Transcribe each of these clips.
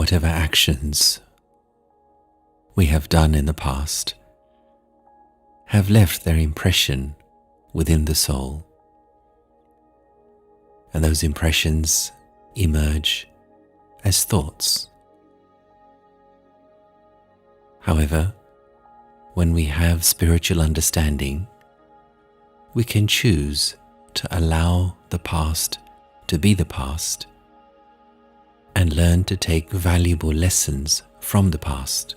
whatever actions we have done in the past have left their impression within the soul, and those impressions emerge as thoughts. However, when we have spiritual understanding, we can choose to allow the past to be the past and learn to take valuable lessons from the past.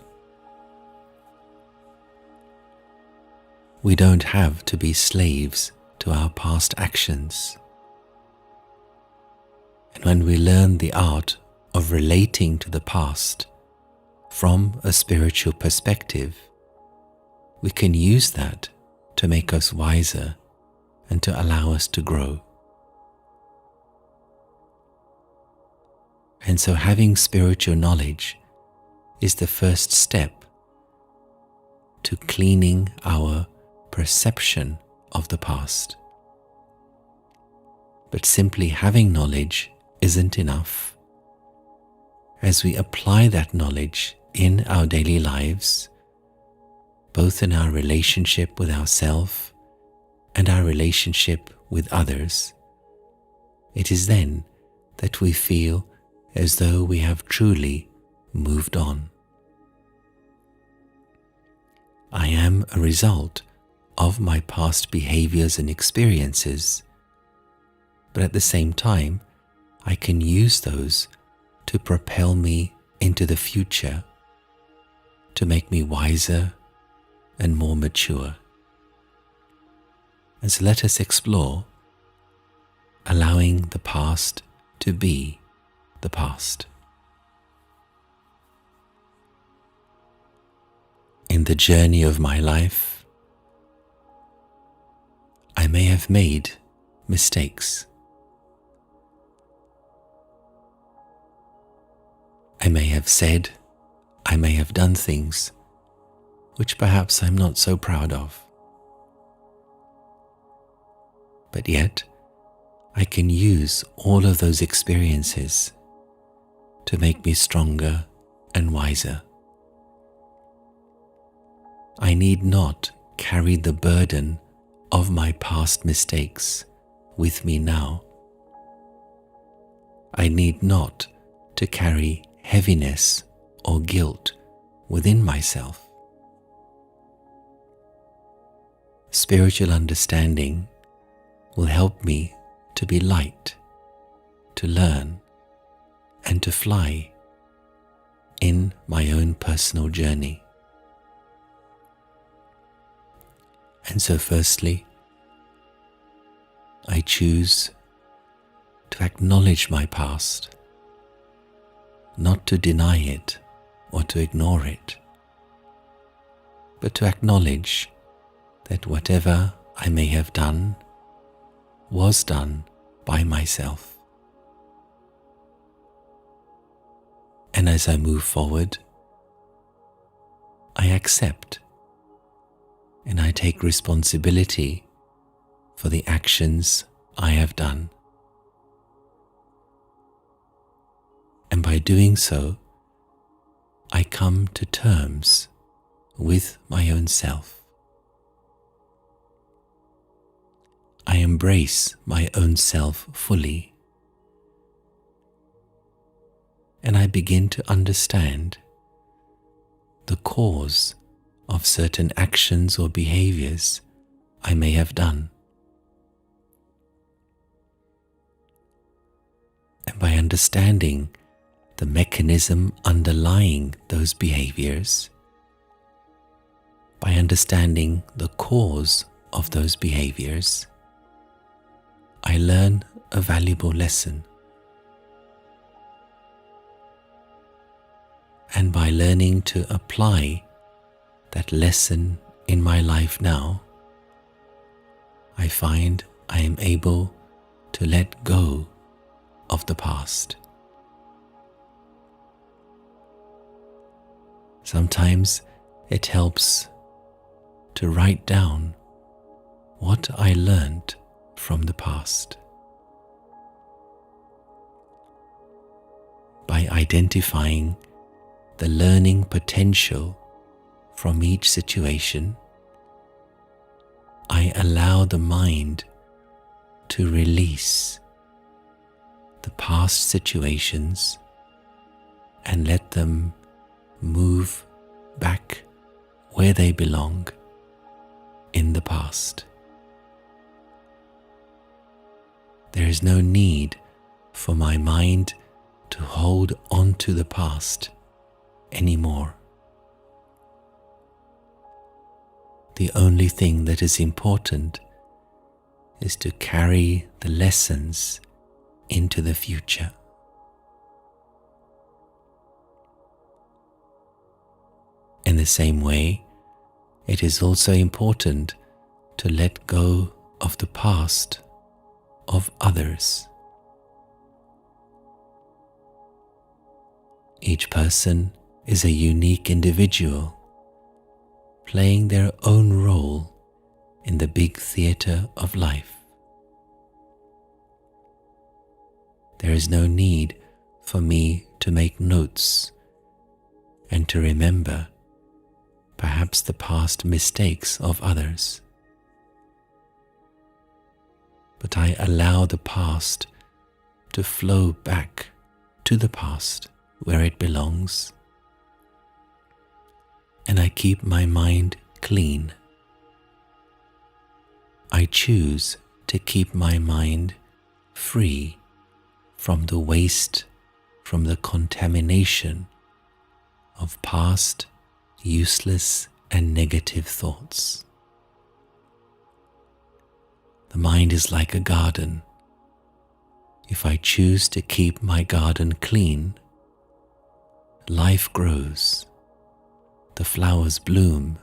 We don't have to be slaves to our past actions. And when we learn the art of relating to the past from a spiritual perspective, we can use that to make us wiser and to allow us to grow. And so having spiritual knowledge is the first step to cleaning our perception of the past. But simply having knowledge isn't enough. As we apply that knowledge in our daily lives, both in our relationship with ourselves and our relationship with others, it is then that we feel as though we have truly moved on. I am a result of my past behaviors and experiences, but at the same time, I can use those to propel me into the future, to make me wiser and more mature. And so let us explore allowing the past to be the past. In the journey of my life, I may have made mistakes. I may have said, I may have done things which perhaps I'm not so proud of. But yet, I can use all of those experiences to make me stronger and wiser. I need not carry the burden of my past mistakes with me now. I need not to carry heaviness or guilt within myself. Spiritual understanding will help me to be light, to learn, and to fly in my own personal journey. And so firstly, I choose to acknowledge my past, not to deny it or to ignore it, but to acknowledge that whatever I may have done was done by myself. And as I move forward, I accept and I take responsibility for the actions I have done. And by doing so, I come to terms with my own self. I embrace my own self fully, and I begin to understand the cause of certain actions or behaviors I may have done. And by understanding the mechanism underlying those behaviors, by understanding the cause of those behaviors, I learn a valuable lesson. And by learning to apply that lesson in my life now, I find I am able to let go of the past. Sometimes it helps to write down what I learned from the past. by identifying the learning potential from each situation, I allow the mind to release the past situations and let them move back where they belong in the past. There is no need for my mind to hold on to the past anymore. The only thing that is important is to carry the lessons into the future. In the same way, it is also important to let go of the past of others. Each person is a unique individual, playing their own role in the big theatre of life. There is no need for me to make notes and to remember perhaps the past mistakes of others. But I allow the past to flow back to the past where it belongs, and I keep my mind clean. I choose to keep my mind free from the waste, from the contamination of past useless and negative thoughts. The mind is like a garden. If I choose to keep my garden clean, life grows, the flowers bloom,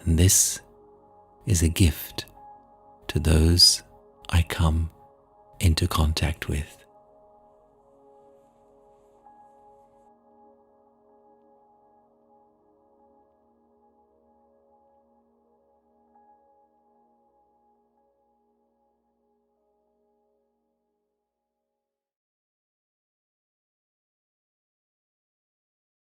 and this is a gift to those I come into contact with.